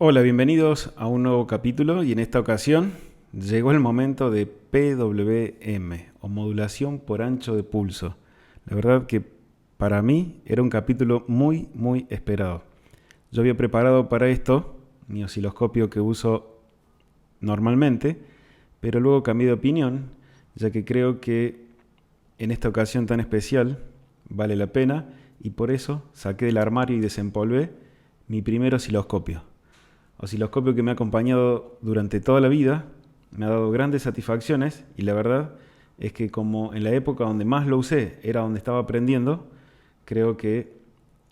Hola, bienvenidos a un nuevo capítulo y en esta ocasión llegó el momento de PWM o modulación por ancho de pulso. La verdad que para mí era un capítulo muy esperado. Yo había preparado para esto mi osciloscopio que uso normalmente, pero luego cambié de opinión, ya que creo que en esta ocasión tan especial vale la pena y por eso saqué del armario y desempolvé mi primer osciloscopio. Osciloscopio que me ha acompañado durante toda la vida, me ha dado grandes satisfacciones y la verdad es que como en la época donde más lo usé era donde estaba aprendiendo, creo que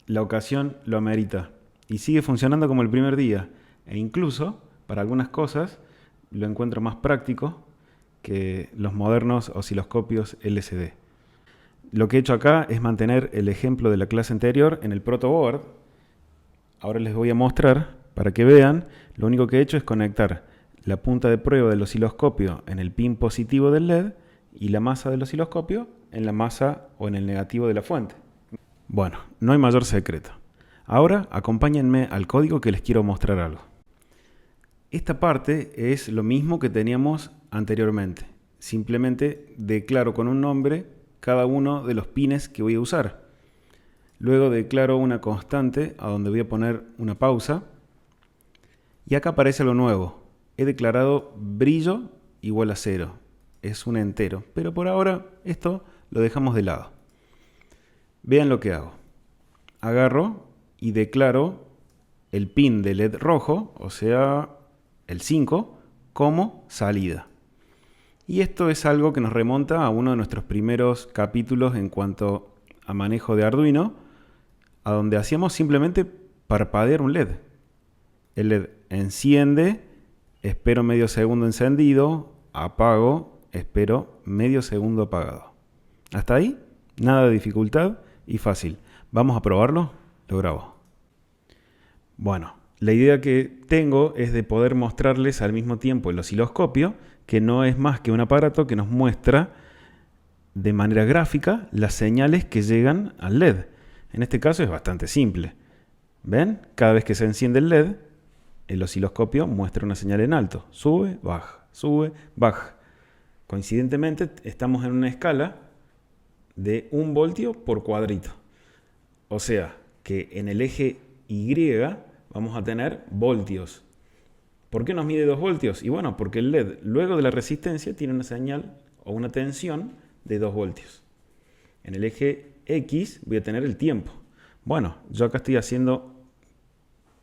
la ocasión lo amerita y sigue funcionando como el primer día e incluso para algunas cosas lo encuentro más práctico que los modernos osciloscopios LCD. Lo que he hecho acá es mantener el ejemplo de la clase anterior en el protoboard. Ahora les voy a mostrar para que vean. Lo único que he hecho es conectar la punta de prueba del osciloscopio en el pin positivo del LED y la masa del osciloscopio en la masa o en el negativo de la fuente. Bueno, no hay mayor secreto. Ahora acompáñenme al código que les quiero mostrar algo. Esta parte es lo mismo que teníamos anteriormente. Simplemente declaro con un nombre cada uno de los pines que voy a usar. Luego declaro una constante a donde voy a poner una pausa. Y acá aparece lo nuevo. He declarado brillo igual a 0. Es un entero. Pero por ahora esto lo dejamos de lado. Vean lo que hago. Agarro y declaro el pin de LED rojo, o sea, el 5, como salida. Y esto es algo que nos remonta a uno de nuestros primeros capítulos en cuanto a manejo de Arduino, a donde hacíamos simplemente parpadear un LED. El LED enciende, espero medio segundo encendido, apago, espero medio segundo apagado. Hasta ahí, nada de dificultad y fácil. ¿Vamos a probarlo? Lo grabo. Bueno, la idea que tengo es de poder mostrarles al mismo tiempo el osciloscopio, que no es más que un aparato que nos muestra de manera gráfica las señales que llegan al LED. En este caso es bastante simple. ¿Ven? Cada vez que se enciende el LED, el osciloscopio muestra una señal en alto. Sube, baja. Coincidentemente, estamos en una escala de 1 voltio por cuadrito. O sea, que en el eje Y vamos a tener voltios. ¿Por qué nos mide 2 voltios? Y bueno, porque el LED, luego de la resistencia, tiene una señal o una tensión de 2 voltios. En el eje X voy a tener el tiempo. Bueno, yo acá estoy haciendo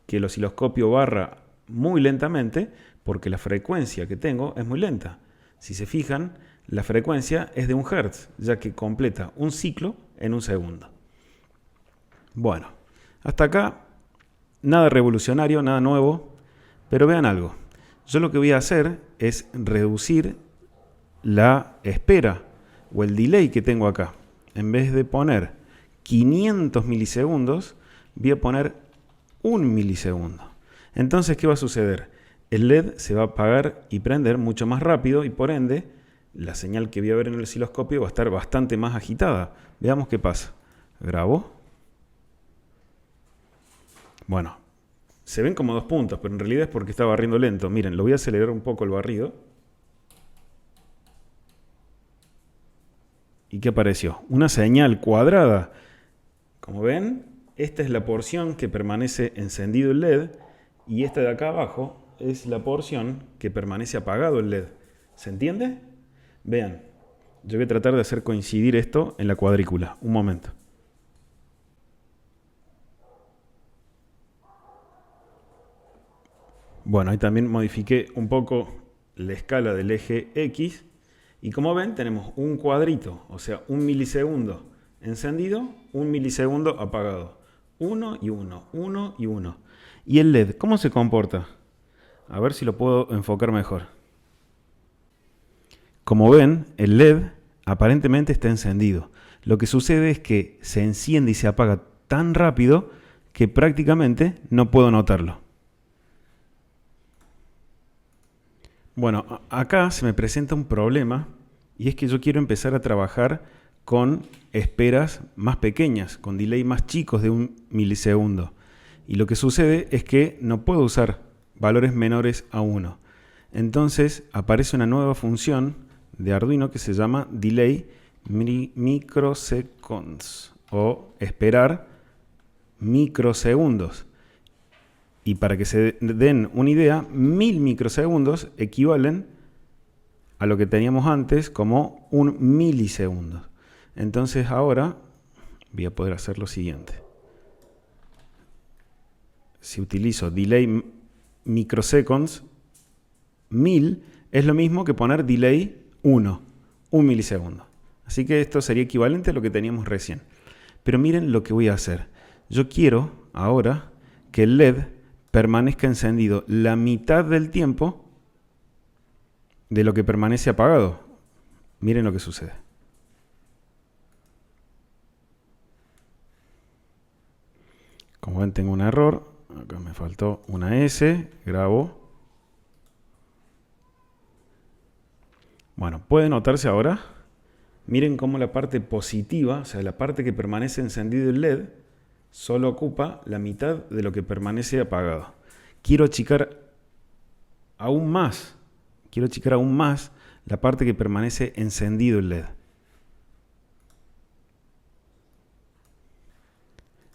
que el osciloscopio barra muy lentamente porque la frecuencia que tengo es muy lenta. Si se fijan, la frecuencia es de 1 Hz, ya que completa un ciclo en 1 segundo. Bueno, hasta acá nada revolucionario, nada nuevo, pero vean algo. Yo lo que voy a hacer es reducir la espera o el delay que tengo acá. En vez de poner 500 milisegundos, voy a poner 1 milisegundo. Entonces, ¿qué va a suceder? El LED se va a apagar y prender mucho más rápido y por ende la señal que voy a ver en el osciloscopio va a estar bastante más agitada. Veamos qué pasa. Grabo. Bueno, se ven como 2 puntos, pero en realidad es porque está barriendo lento. Miren, lo voy a acelerar un poco el barrido. ¿Y qué apareció? Una señal cuadrada. Como ven, esta es la porción que permanece encendido el LED y esta de acá abajo es la porción que permanece apagado el LED. ¿Se entiende? Vean, yo voy a tratar de hacer coincidir esto en la cuadrícula. Un momento. Bueno, ahí también modifiqué un poco la escala del eje X. Y como ven, tenemos un cuadrito, o sea, 1 milisegundo encendido, 1 milisegundo apagado. 1 y 1, 1 y 1. ¿Y el LED cómo se comporta? A ver si lo puedo enfocar mejor. Como ven, el LED aparentemente está encendido. Lo que sucede es que se enciende y se apaga tan rápido que prácticamente no puedo notarlo. Bueno, acá se me presenta un problema y es que yo quiero empezar a trabajar con esperas más pequeñas, con delay más chicos de 1 milisegundo. Y lo que sucede es que no puedo usar valores menores a 1. Entonces aparece una nueva función de Arduino que se llama delay microseconds o esperar microsegundos. Y para que se den una idea, 1000 microsegundos equivalen a lo que teníamos antes como 1 milisegundo. Entonces ahora voy a poder hacer lo siguiente. Si utilizo delay microseconds, 1000 es lo mismo que poner delay 1 milisegundo. Así que esto sería equivalente a lo que teníamos recién. Pero miren lo que voy a hacer. Yo quiero ahora que el LED permanezca encendido la mitad del tiempo de lo que permanece apagado. Miren lo que sucede. Como ven, tengo un error. Acá me faltó una S. Grabo. Bueno, puede notarse ahora. Miren cómo la parte positiva, o sea, la parte que permanece encendido el LED, solo ocupa la mitad de lo que permanece apagado. Quiero achicar aún más la parte que permanece encendido el LED.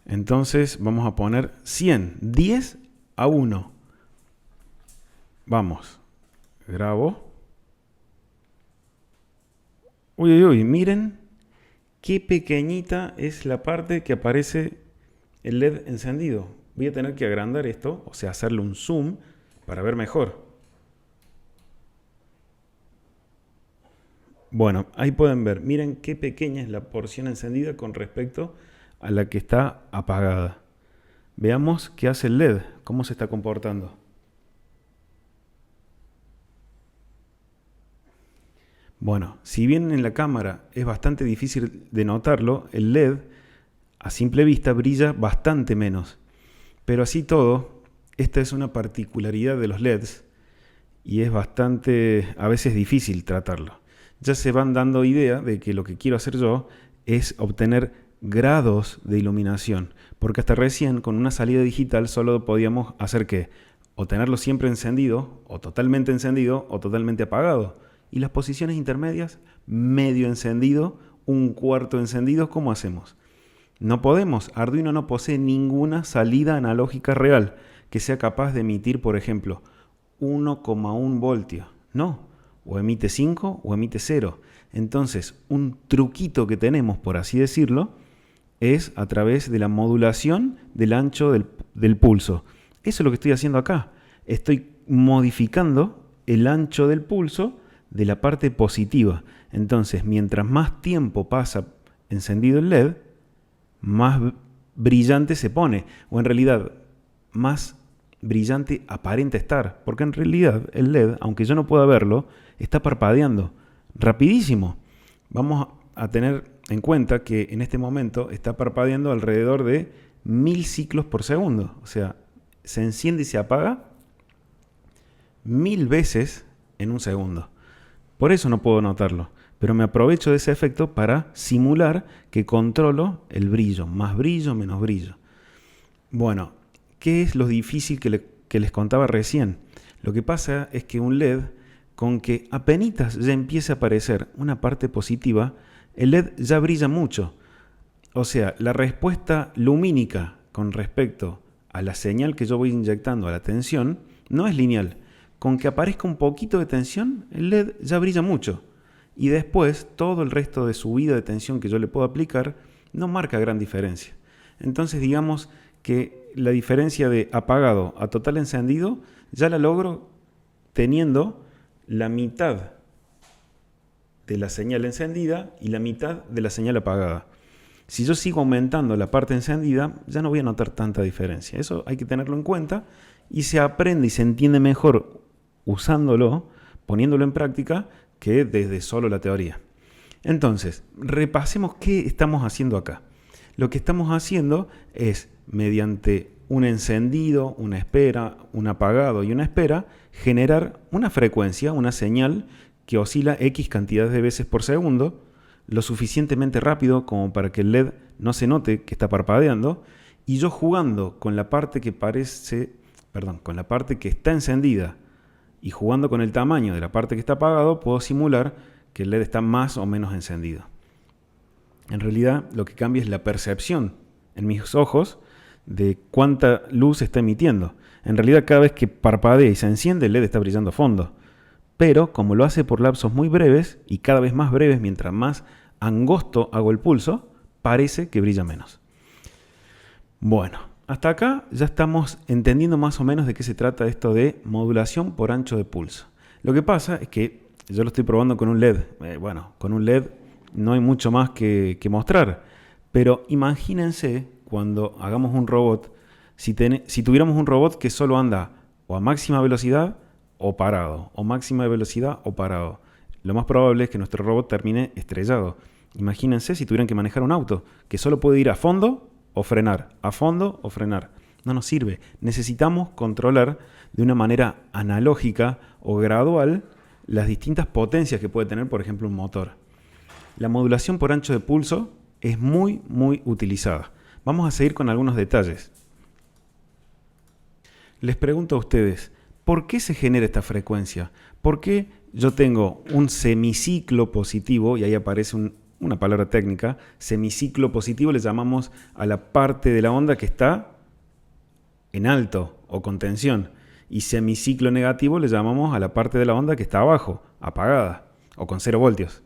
Entonces vamos a poner 100, 10 a 1. Vamos, grabo. Uy, uy, uy, miren qué pequeñita es la parte que aparece el LED encendido. Voy a tener que agrandar esto, o sea, hacerle un zoom para ver mejor. Bueno, ahí pueden ver, miren qué pequeña es la porción encendida con respecto a la que está apagada. Veamos qué hace el LED, cómo se está comportando. Bueno, si bien en la cámara es bastante difícil de notarlo, el LED a simple vista brilla bastante menos. Pero así todo, esta es una particularidad de los LEDs y es bastante, a veces difícil tratarlo. Ya se van dando idea de que lo que quiero hacer yo es obtener grados de iluminación, porque hasta recién con una salida digital solo podíamos hacer que o tenerlo siempre encendido, o totalmente apagado. Y las posiciones intermedias, medio encendido, un cuarto encendido, ¿cómo hacemos? No podemos. Arduino no posee ninguna salida analógica real que sea capaz de emitir, por ejemplo, 1,1 voltios. No. O emite 5 o emite 0. Entonces, un truquito que tenemos, por así decirlo, es a través de la modulación del ancho del pulso. Eso es lo que estoy haciendo acá. Estoy modificando el ancho del pulso de la parte positiva. Entonces, mientras más tiempo pasa encendido el LED, más brillante se pone, o en realidad más brillante aparenta estar, porque en realidad el LED, aunque yo no pueda verlo, está parpadeando rapidísimo. Vamos a tener en cuenta que en este momento está parpadeando alrededor de 1000 ciclos por segundo, o sea, se enciende y se apaga 1000 veces en un segundo. Por eso no puedo notarlo, pero me aprovecho de ese efecto para simular que controlo el brillo, más brillo, menos brillo. Bueno, ¿qué es lo difícil que les contaba recién? Lo que pasa es que un LED, con que apenitas ya empiece a aparecer una parte positiva, el LED ya brilla mucho. O sea, la respuesta lumínica con respecto a la señal que yo voy inyectando a la tensión no es lineal. Con que aparezca un poquito de tensión, el LED ya brilla mucho. Y después, todo el resto de subida de tensión que yo le puedo aplicar no marca gran diferencia. Entonces, digamos que la diferencia de apagado a total encendido ya la logro teniendo la mitad de la señal encendida y la mitad de la señal apagada. Si yo sigo aumentando la parte encendida, ya no voy a notar tanta diferencia. Eso hay que tenerlo en cuenta y se aprende y se entiende mejor usándolo, poniéndolo en práctica, que desde solo la teoría. Entonces, repasemos qué estamos haciendo acá. Lo que estamos haciendo es, mediante un encendido, una espera, un apagado y una espera, generar una frecuencia, una señal que oscila X cantidades de veces por segundo, lo suficientemente rápido como para que el LED no se note que está parpadeando, y yo jugando con la parte que parece con la parte que está encendida y jugando con el tamaño de la parte que está apagado, puedo simular que el LED está más o menos encendido. En realidad, lo que cambia es la percepción en mis ojos de cuánta luz está emitiendo. En realidad, cada vez que parpadea y se enciende, el LED está brillando a fondo. Pero, como lo hace por lapsos muy breves, y cada vez más breves mientras más angosto hago el pulso, parece que brilla menos. Bueno, hasta acá ya estamos entendiendo más o menos de qué se trata esto de modulación por ancho de pulso. Lo que pasa es que yo lo estoy probando con un LED. Con un LED no hay mucho más que mostrar. Pero imagínense cuando hagamos un robot, si tuviéramos un robot que solo anda o a máxima velocidad o parado, o máxima velocidad o parado. Lo más probable es que nuestro robot termine estrellado. Imagínense si tuvieran que manejar un auto que solo puede ir a fondo o frenar, a fondo o frenar. No nos sirve. Necesitamos controlar de una manera analógica o gradual las distintas potencias que puede tener, por ejemplo, un motor. La modulación por ancho de pulso es muy utilizada. Vamos a seguir con algunos detalles. Les pregunto a ustedes, ¿por qué se genera esta frecuencia? ¿Por qué yo tengo un semiciclo positivo? Y ahí aparece una palabra técnica. Semiciclo positivo le llamamos a la parte de la onda que está en alto o con tensión. Y semiciclo negativo le llamamos a la parte de la onda que está abajo, apagada o con 0 voltios.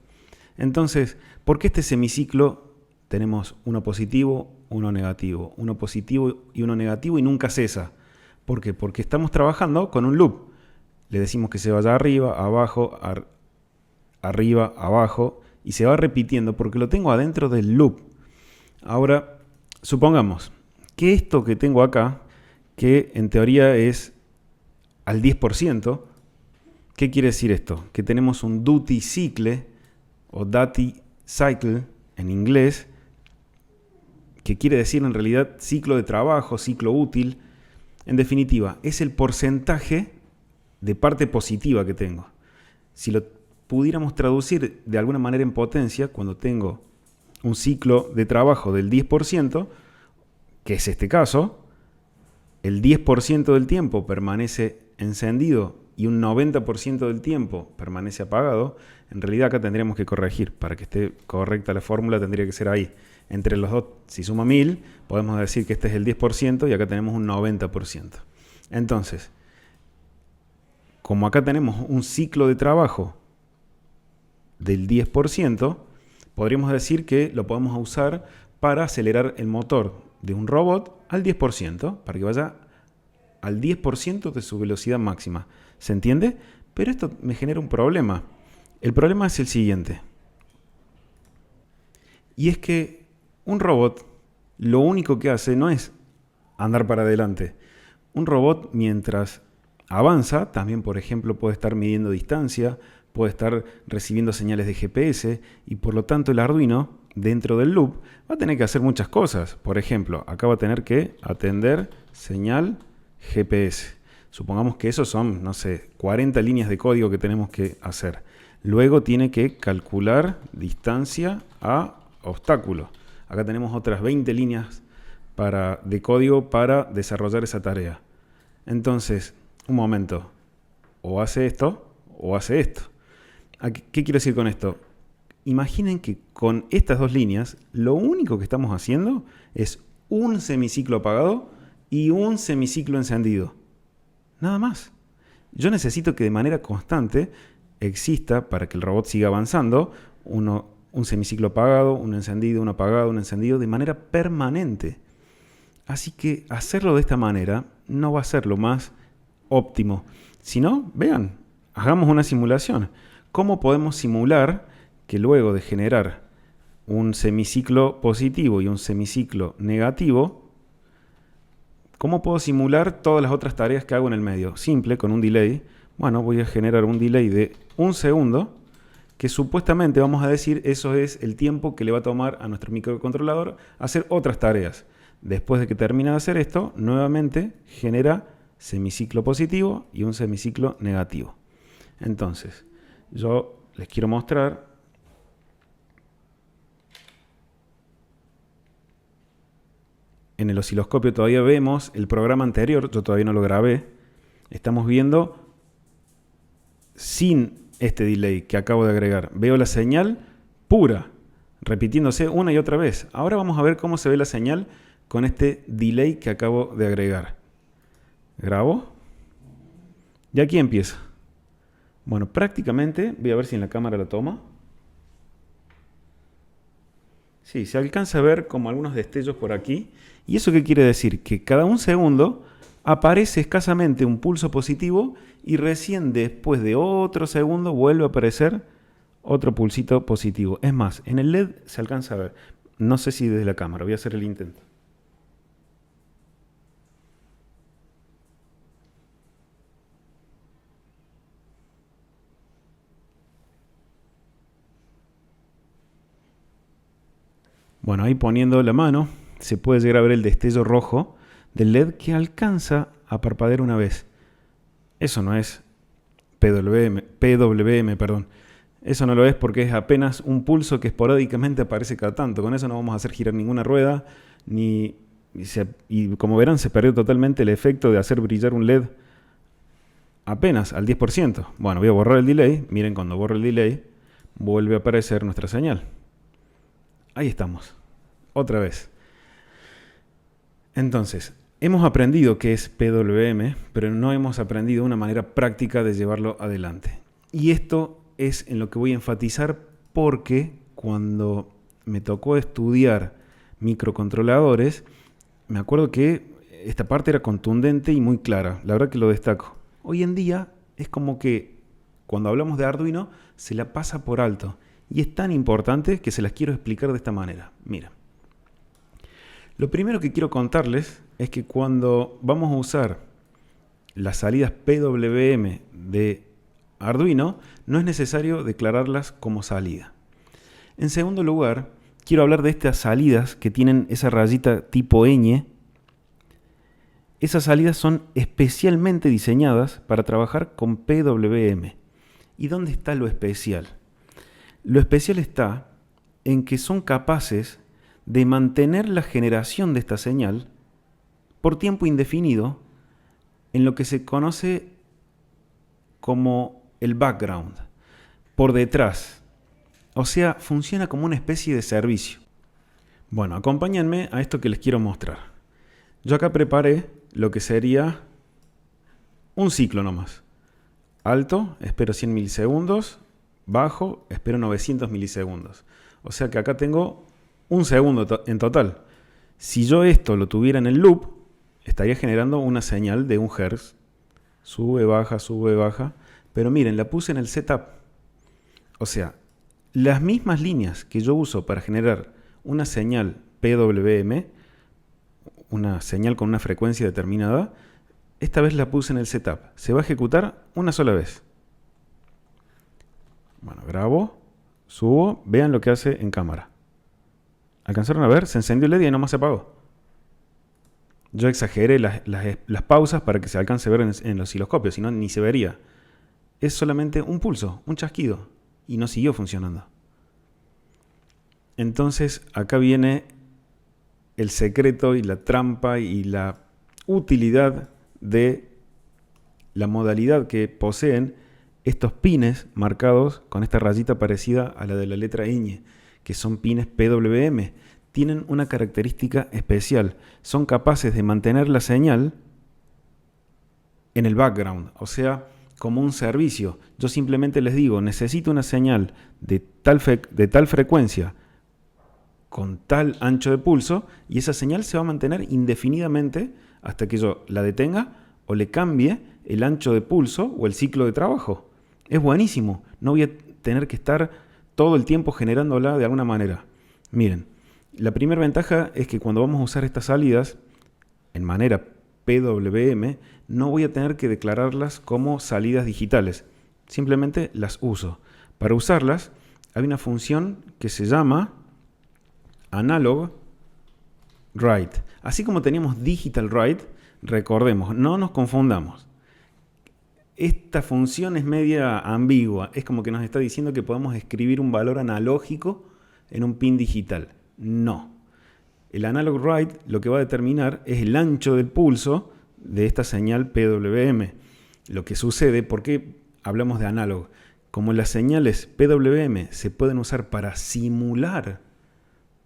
Entonces, ¿por qué este semiciclo tenemos uno positivo, uno negativo y uno negativo y nunca cesa? ¿Por qué? Porque estamos trabajando con un loop. Le decimos que se vaya arriba, abajo, arriba, abajo, y se va repitiendo porque lo tengo adentro del loop. Ahora, supongamos que esto que tengo acá, que en teoría es al 10%, ¿qué quiere decir esto? Que tenemos un duty cycle o duty cycle en inglés, que quiere decir en realidad ciclo de trabajo, ciclo útil. En definitiva, es el porcentaje de parte positiva que tengo. Si lo pudiéramos traducir de alguna manera en potencia, cuando tengo un ciclo de trabajo del 10%, que es este caso, el 10% del tiempo permanece encendido y un 90% del tiempo permanece apagado, en realidad acá tendríamos que corregir. Para que esté correcta la fórmula tendría que ser ahí. Entre los dos, si suma 1000, podemos decir que este es el 10% y acá tenemos un 90%. Entonces, como acá tenemos un ciclo de trabajo del 10%, podríamos decir que lo podemos usar para acelerar el motor de un robot al 10%, para que vaya al 10% de su velocidad máxima. ¿Se entiende? Pero esto me genera un problema. El problema es el siguiente. Y es que un robot lo único que hace no es andar para adelante. Un robot mientras avanza, también por ejemplo puede estar midiendo distancia, puede estar recibiendo señales de GPS y por lo tanto el Arduino dentro del loop va a tener que hacer muchas cosas. Por ejemplo, acá va a tener que atender señal GPS. Supongamos que esos son, 40 líneas de código que tenemos que hacer. Luego tiene que calcular distancia a obstáculo. Acá tenemos otras 20 líneas de código para desarrollar esa tarea. Entonces, un momento, o hace esto o hace esto. ¿Qué quiero decir con esto? Imaginen que con estas dos líneas, lo único que estamos haciendo es un semiciclo apagado y un semiciclo encendido. Nada más. Yo necesito que de manera constante exista, para que el robot siga avanzando, un semiciclo apagado, un encendido, un apagado, un encendido, de manera permanente. Así que hacerlo de esta manera no va a ser lo más óptimo. Si no, vean, hagamos una simulación. ¿Cómo podemos simular que luego de generar un semiciclo positivo y un semiciclo negativo, cómo puedo simular todas las otras tareas que hago en el medio? Simple, con un delay. Bueno, voy a generar un delay de 1 segundo, que supuestamente vamos a decir eso es el tiempo que le va a tomar a nuestro microcontrolador hacer otras tareas. Después de que termina de hacer esto, nuevamente genera semiciclo positivo y un semiciclo negativo. Entonces, yo les quiero mostrar en el osciloscopio todavía vemos el programa anterior, yo todavía no lo grabé. Estamos viendo sin este delay que acabo de agregar. Veo la señal pura, repitiéndose una y otra vez. Ahora vamos a ver cómo se ve la señal con este delay que acabo de agregar. Grabo. Y aquí empieza. Bueno, prácticamente, voy a ver si en la cámara la toma. Sí, se alcanza a ver como algunos destellos por aquí. ¿Y eso qué quiere decir? Que cada un segundo aparece escasamente un pulso positivo y recién después de otro segundo vuelve a aparecer otro pulsito positivo. Es más, en el LED se alcanza a ver. No sé si desde la cámara, voy a hacer el intento. Bueno, ahí poniendo la mano se puede llegar a ver el destello rojo del LED que alcanza a parpadear una vez. Eso no es PWM, perdón. Eso no lo es porque es apenas un pulso que esporádicamente aparece cada tanto. Con eso no vamos a hacer girar ninguna rueda, y como verán se perdió totalmente el efecto de hacer brillar un LED apenas al 10%. Bueno, voy a borrar el delay. Miren, cuando borro el delay vuelve a aparecer nuestra señal. Ahí estamos, otra vez. Entonces, hemos aprendido qué es PWM, pero no hemos aprendido una manera práctica de llevarlo adelante. Y esto es en lo que voy a enfatizar porque cuando me tocó estudiar microcontroladores, me acuerdo que esta parte era contundente y muy clara. La verdad que lo destaco. Hoy en día es como que cuando hablamos de Arduino se la pasa por alto. Y es tan importante que se las quiero explicar de esta manera. Mira, lo primero que quiero contarles es que cuando vamos a usar las salidas PWM de Arduino, no es necesario declararlas como salida. En segundo lugar, quiero hablar de estas salidas que tienen esa rayita tipo ñ. Esas salidas son especialmente diseñadas para trabajar con PWM. ¿Y dónde está lo especial? Lo especial está en que son capaces de mantener la generación de esta señal por tiempo indefinido en lo que se conoce como el background, por detrás. O sea, funciona como una especie de servicio. Bueno, acompáñenme a esto que les quiero mostrar. Yo acá preparé lo que sería un ciclo nomás. Alto, espero 100 milisegundos. Bajo, espero 900 milisegundos. O sea que acá tengo un segundo en total. Si yo esto lo tuviera en el loop, estaría generando una señal de 1 Hz. Sube, baja. Pero miren, la puse en el setup. O sea, las mismas líneas que yo uso para generar una señal PWM, una señal con una frecuencia determinada, esta vez la puse en el setup. Se va a ejecutar una sola vez. Bueno, grabo, subo, vean lo que hace en cámara. ¿Alcanzaron a ver? Se encendió el LED y nomás se apagó. Yo exageré las pausas para que se alcance a ver en los osciloscopios, si no ni se vería. Es solamente un pulso, un chasquido, y no siguió funcionando. Entonces acá viene el secreto y la trampa y la utilidad de la modalidad que poseen estos pines marcados con esta rayita parecida a la de la letra ñ, que son pines PWM. Tienen una característica especial. Son capaces de mantener la señal en el background, o sea, como un servicio. Yo simplemente les digo, necesito una señal de tal frecuencia con tal ancho de pulso, y esa señal se va a mantener indefinidamente hasta que yo la detenga o le cambie el ancho de pulso o el ciclo de trabajo. Es buenísimo, no voy a tener que estar todo el tiempo generándola de alguna manera. Miren, la primera ventaja es que cuando vamos a usar estas salidas en manera PWM, no voy a tener que declararlas como salidas digitales. Simplemente las uso. Para usarlas hay una función que se llama analog write. Así como teníamos digital write, recordemos, no nos confundamos. Esta función es media ambigua. Es como que nos está diciendo que podemos escribir un valor analógico en un pin digital. No. El analog write lo que va a determinar es el ancho del pulso de esta señal PWM. Lo que sucede, ¿por qué hablamos de analog? Como las señales PWM se pueden usar para simular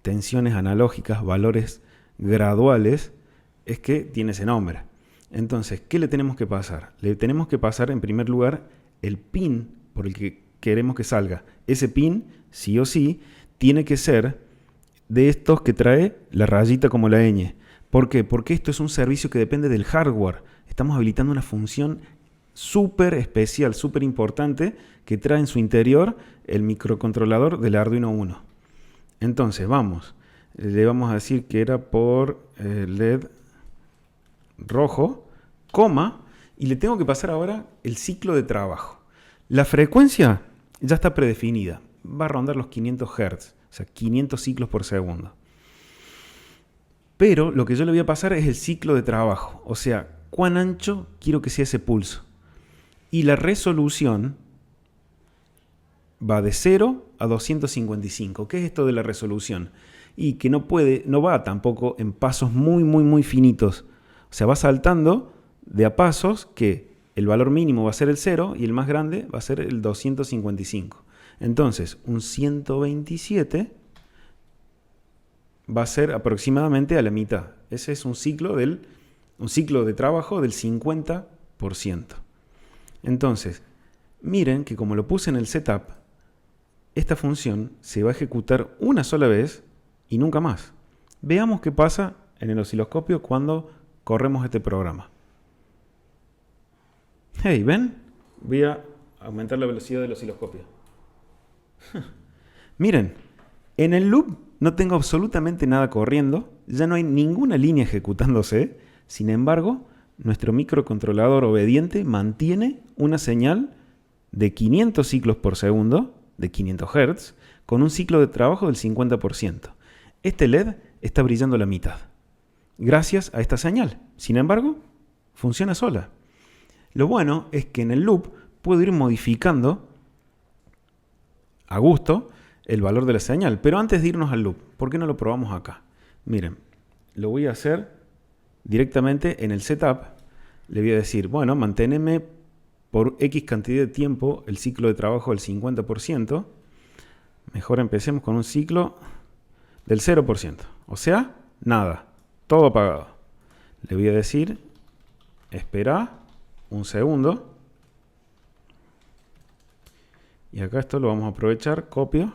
tensiones analógicas, valores graduales, es que tiene ese nombre. Entonces, ¿qué le tenemos que pasar? Le tenemos que pasar en primer lugar el pin por el que queremos que salga. Ese pin, sí o sí, tiene que ser de estos que trae la rayita como la ñ. ¿Por qué? Porque esto es un servicio que depende del hardware. Estamos habilitando una función súper especial, súper importante, que trae en su interior el microcontrolador del Arduino Uno. Entonces, le vamos a decir que era por LED rojo, coma, y le tengo que pasar ahora el ciclo de trabajo. La frecuencia ya está predefinida, va a rondar los 500 Hz, o sea, 500 ciclos por segundo. Pero lo que yo le voy a pasar es el ciclo de trabajo, o sea, cuán ancho quiero que sea ese pulso. Y la resolución va de 0 a 255. ¿Qué es esto de la resolución? Y que no va tampoco en pasos muy finitos. O sea, va saltando de a pasos que el valor mínimo va a ser el 0 y el más grande va a ser el 255. Entonces, un 127 va a ser aproximadamente a la mitad. Ese es un ciclo de trabajo del 50%. Entonces, miren que como lo puse en el setup, esta función se va a ejecutar una sola vez y nunca más. Veamos qué pasa en el osciloscopio cuando corremos este programa. Hey, ¿ven? Voy a aumentar la velocidad del osciloscopio. Miren, en el loop no tengo absolutamente nada corriendo, ya no hay ninguna línea ejecutándose. Sin embargo, nuestro microcontrolador obediente mantiene una señal de 500 ciclos por segundo, de 500 Hz, con un ciclo de trabajo del 50%. Este LED está brillando la mitad, gracias a esta señal. Sin embargo, funciona sola. Lo bueno es que en el loop puedo ir modificando a gusto el valor de la señal. Pero antes de irnos al loop, ¿por qué no lo probamos acá? Miren, lo voy a hacer directamente en el setup. Le voy a decir, bueno, manténeme por X cantidad de tiempo el ciclo de trabajo del 50%. Mejor empecemos con un ciclo del 0%. O sea, nada, todo apagado. Le voy a decir, espera un segundo. Y acá esto lo vamos a aprovechar, copio.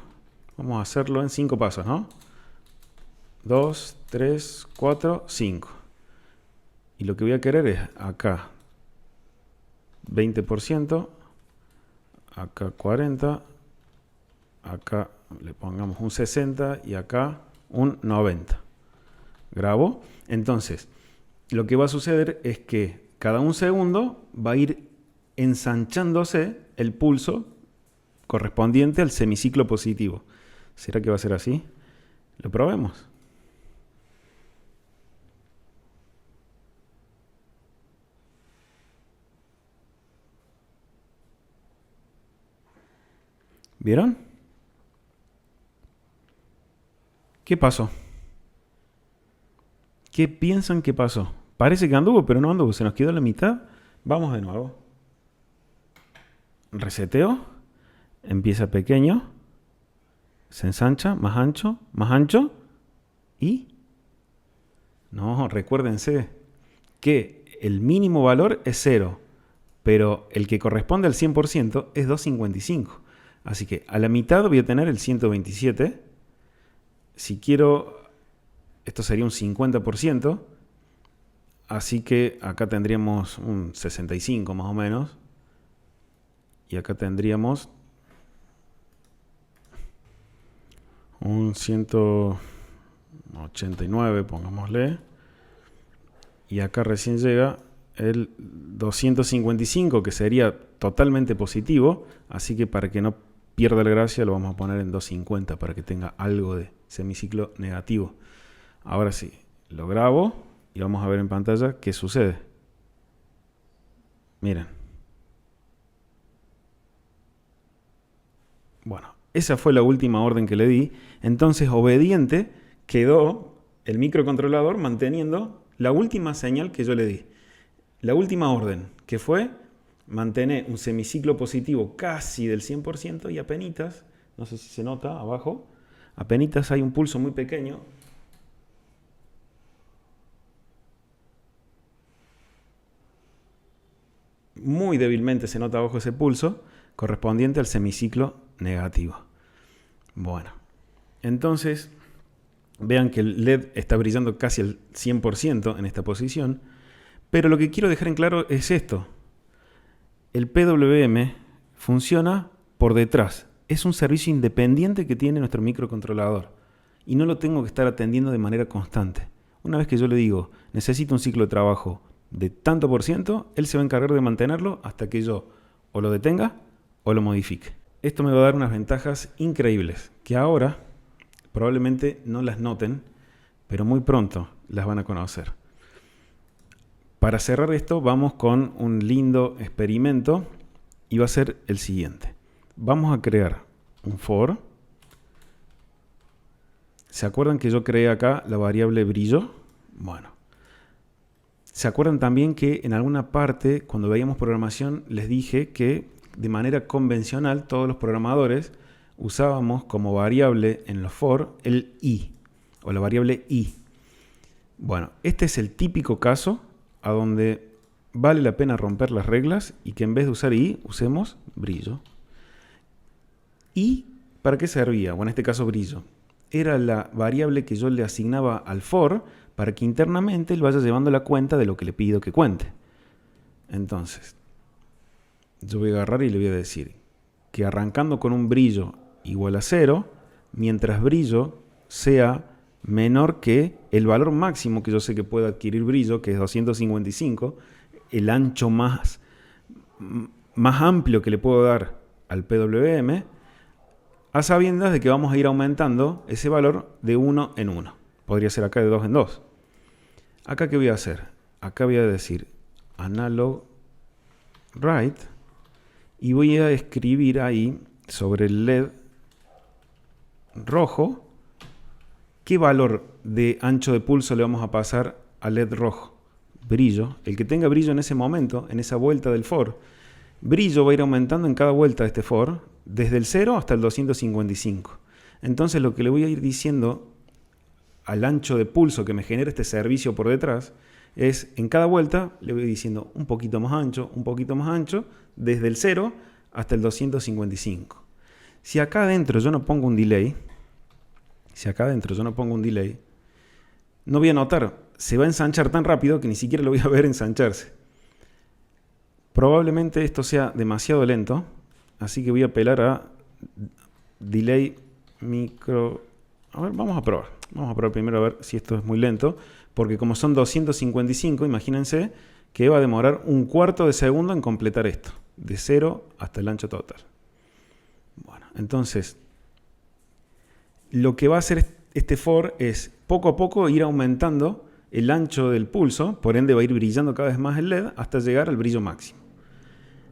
Vamos a hacerlo en 5 pasos, ¿no? 2, 3, 4, 5. Y lo que voy a querer es acá 20%, acá 40%, acá le pongamos un 60% y acá un 90%. Grabo. Entonces, lo que va a suceder es que cada un segundo va a ir ensanchándose el pulso correspondiente al semiciclo positivo. ¿Será que va a ser así? Lo probemos. ¿Vieron? ¿Qué pasó? ¿Qué piensan que pasó? Parece que anduvo, pero no anduvo. Se nos quedó la mitad. Vamos de nuevo. Reseteo. Empieza pequeño. Se ensancha. Más ancho. Más ancho. Y... no, recuérdense que el mínimo valor es 0. Pero el que corresponde al 100% es 255. Así que a la mitad voy a tener el 127. Si quiero, esto sería un 50%. Así que acá tendríamos un 65 más o menos. Y acá tendríamos un 189, pongámosle. Y acá recién llega el 255, que sería totalmente positivo. Así que para que no pierda la gracia, lo vamos a poner en 250 para que tenga algo de semiciclo negativo. Ahora sí, lo grabo y vamos a ver en pantalla qué sucede. Miren. Bueno, esa fue la última orden que le di. Entonces, obediente quedó el microcontrolador manteniendo la última señal que yo le di. La última orden, que fue mantener un semiciclo positivo casi del 100% y apenitas, no sé si se nota abajo, apenitas hay un pulso muy pequeño. Muy débilmente se nota abajo ese pulso correspondiente al semiciclo negativo. Bueno, entonces vean que el LED está brillando casi al 100% en esta posición, pero lo que quiero dejar en claro es esto. El PWM funciona por detrás. Es un servicio independiente que tiene nuestro microcontrolador y no lo tengo que estar atendiendo de manera constante. Una vez que yo le digo, necesito un ciclo de trabajo de tanto por ciento, él se va a encargar de mantenerlo hasta que yo o lo detenga o lo modifique. Esto me va a dar unas ventajas increíbles que ahora probablemente no las noten, pero muy pronto las van a conocer. Para cerrar esto vamos con un lindo experimento y va a ser el siguiente. Vamos a crear un for. ¿Se acuerdan que yo creé acá la variable brillo? Bueno. ¿Se acuerdan también que en alguna parte, cuando veíamos programación, les dije que de manera convencional todos los programadores usábamos como variable en los for el i, o la variable i? Bueno, este es el típico caso a donde vale la pena romper las reglas y que en vez de usar i, usemos brillo. ¿Y para qué servía? Bueno, en este caso brillo. Era la variable que yo le asignaba al for para que internamente él vaya llevando la cuenta de lo que le pido que cuente. Entonces, yo voy a agarrar y le voy a decir que arrancando con un brillo igual a 0, mientras brillo sea menor que el valor máximo que yo sé que puede adquirir brillo, que es 255, el ancho más amplio que le puedo dar al PWM, a sabiendas de que vamos a ir aumentando ese valor de 1 en 1. Podría ser acá de 2 en 2. ¿Acá qué voy a hacer? Acá voy a decir analog write y voy a escribir ahí sobre el LED rojo qué valor de ancho de pulso le vamos a pasar al LED rojo. Brillo. El que tenga brillo en ese momento, en esa vuelta del for. Brillo va a ir aumentando en cada vuelta de este for, desde el 0 hasta el 255. Entonces lo que le voy a ir diciendo al ancho de pulso que me genera este servicio por detrás es, en cada vuelta le voy diciendo un poquito más ancho, desde el 0 hasta el 255. Si acá adentro yo no pongo un delay, no voy a notar, se va a ensanchar tan rápido que ni siquiera lo voy a ver ensancharse. Probablemente esto sea demasiado lento, así que voy a apelar a delay micro. A ver, vamos a probar. Vamos a probar primero a ver si esto es muy lento, porque como son 255, imagínense que va a demorar un cuarto de segundo en completar esto, de 0 hasta el ancho total. Bueno, entonces, lo que va a hacer este for es poco a poco ir aumentando el ancho del pulso, por ende va a ir brillando cada vez más el LED hasta llegar al brillo máximo.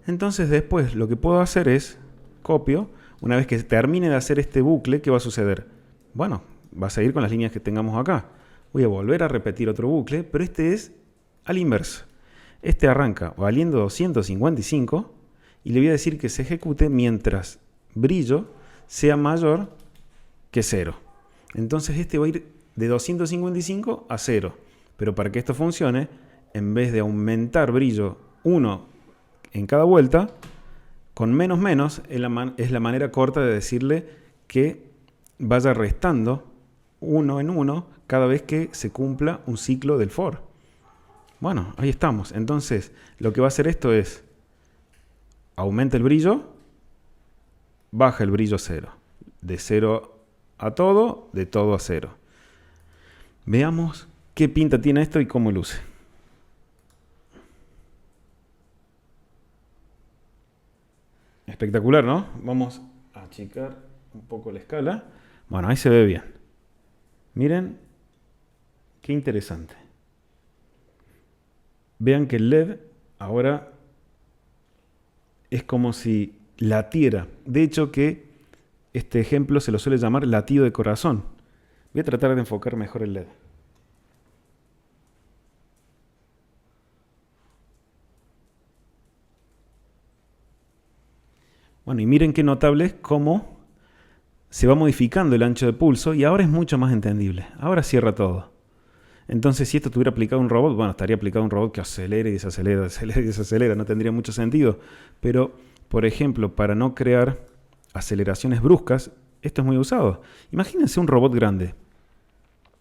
Entonces después lo que puedo hacer es, copio, una vez que termine de hacer este bucle, ¿qué va a suceder? Bueno, va a seguir con las líneas que tengamos acá. Voy a volver a repetir otro bucle, pero este es al inverso. Este arranca valiendo 255 y le voy a decir que se ejecute mientras brillo sea mayor que 0. Entonces este va a ir de 255 a 0. Pero para que esto funcione, en vez de aumentar brillo 1 en cada vuelta, con menos menos es la manera corta de decirle que vaya restando 1 en 1 cada vez que se cumpla un ciclo del for. Bueno, ahí estamos. Entonces, lo que va a hacer esto es aumenta el brillo, baja el brillo a 0. De 0 a todo, de todo a 0. Veamos qué pinta tiene esto y cómo luce. Espectacular, ¿no? Vamos a achicar un poco la escala. Bueno, ahí se ve bien. Miren, qué interesante. Vean que el LED ahora es como si latiera. De hecho que este ejemplo se lo suele llamar latido de corazón. Voy a tratar de enfocar mejor el LED. Bueno, y miren qué notable es cómo se va modificando el ancho de pulso y ahora es mucho más entendible. Ahora cierra todo. Entonces, si esto tuviera aplicado a un robot, bueno, estaría aplicado a un robot que acelera y desacelera, acelera y desacelera, no tendría mucho sentido. Pero, por ejemplo, para no crear aceleraciones bruscas, esto es muy usado. Imagínense un robot grande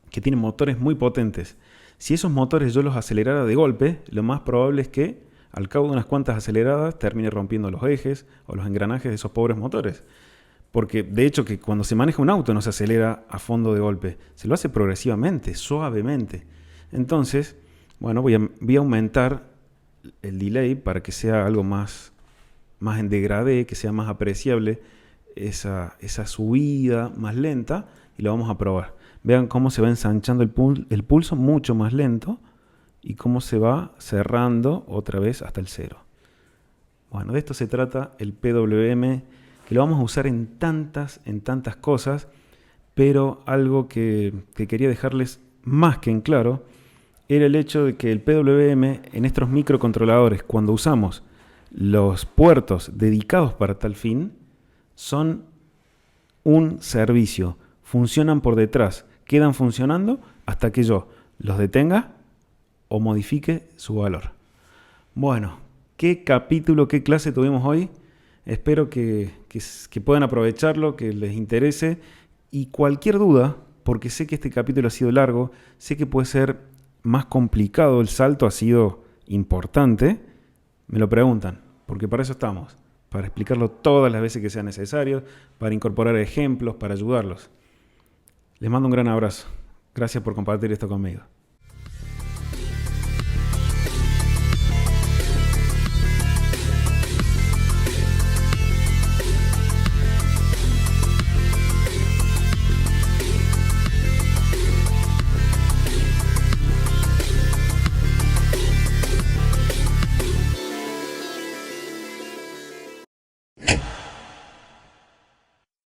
que tiene motores muy potentes. Si esos motores yo los acelerara de golpe, lo más probable es que al cabo de unas cuantas aceleradas termine rompiendo los ejes o los engranajes de esos pobres motores. Porque de hecho que cuando se maneja un auto no se acelera a fondo de golpe, se lo hace progresivamente, suavemente. Entonces, bueno, voy a aumentar el delay para que sea algo más en degradé, que sea más apreciable esa subida más lenta y lo vamos a probar. Vean cómo se va ensanchando el pulso mucho más lento y cómo se va cerrando otra vez hasta el cero. Bueno, de esto se trata el PWM, que lo vamos a usar en tantas cosas, pero algo que quería dejarles más que en claro era el hecho de que el PWM en estos microcontroladores, cuando usamos los puertos dedicados para tal fin, son un servicio, funcionan por detrás, quedan funcionando hasta que yo los detenga o modifique su valor. Bueno, qué capítulo, qué clase tuvimos hoy. Espero que puedan aprovecharlo, que les interese. Y cualquier duda, porque sé que este capítulo ha sido largo, sé que puede ser más complicado, el salto ha sido importante, me lo preguntan, porque para eso estamos, para explicarlo todas las veces que sea necesario, para incorporar ejemplos, para ayudarlos. Les mando un gran abrazo. Gracias por compartir esto conmigo.